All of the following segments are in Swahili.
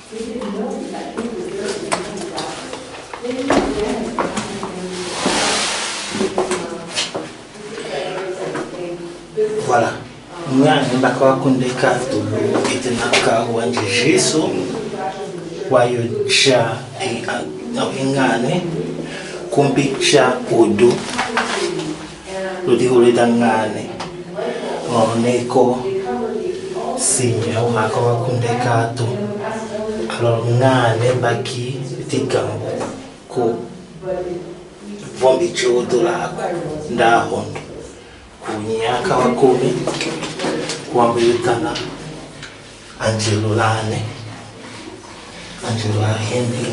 Voilà. Ngani bakawa kundeka to itinaka wanje Jesu wayo cha ngane kumbicha odo lodi uleta ngane oneko sinya wakawa kundeka to alo ngane baki tikambo ko vombi chodo lako ndahondo kunyaka wakumi kuambulitana Angelo Lane Angelo Ahendi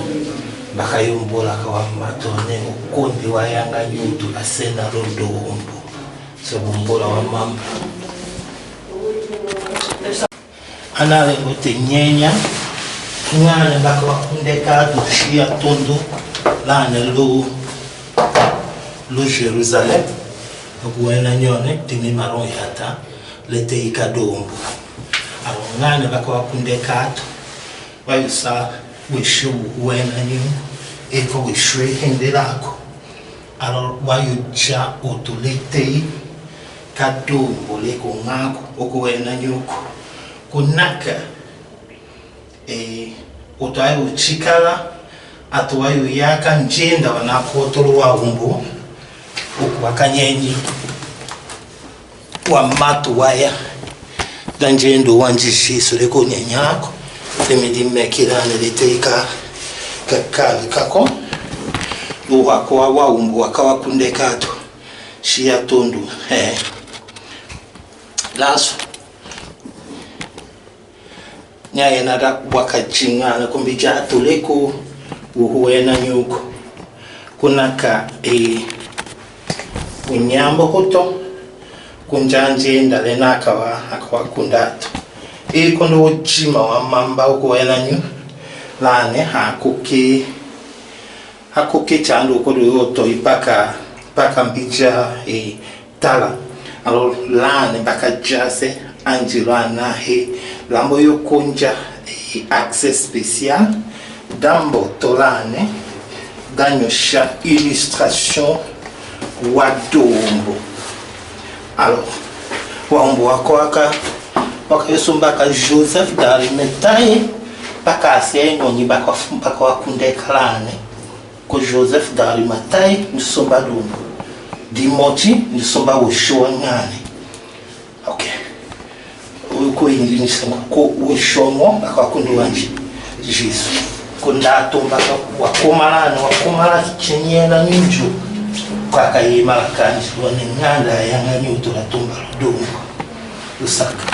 bakayombola kawamatone ukundi wayanga nyutu asena rodombo sebumbola wa mamba anale ote nyenya ngane bakawakundeka dushia tondo lane lo Jerusalem okuwena nyone tini maron yata lete ikadombo ngane bakawakundeka ato wayusa wishu wena nyu eko wishwe hende lako alo wayuja otulete kadombo leko ngako okuwena nyuko kunaka otayo chikala atuwayo yaka njenda wanakotolo wa umbo okuwakanyenyi wa matu waya danjendo wanjishiso leko nyanyako lemidimekirane liteka kakali kako luwako wa umbo wakawa kundekato shia tondu laso nyaye nada wakachingana kumbija atuleko uhuwena nyuko kunaka unyambo hoto kunjanje ndalenaka akawa kundato kondo ujima wa mamba ukuwena nyu lane hakuke chandu ukodo yoto ipaka mbija tala alo lane baka jase Angelo anahe lambo yokonja access special dambo tolane danyosha illustration wadombo alors waombo wako wakayosomba ka Joseph d'Arimathie baka asenyo ni baka wakundeka lane ko Joseph d'Arimathie nisomba dombo Dimoti nisomba woshowa ngane okay uko ingilisa ko woshomo baka wakundu wanje Jesu kundato baka wakomala chenyela ninjo kwa kayima kanji wane nganda yanga nyuto la tumba dongo usaka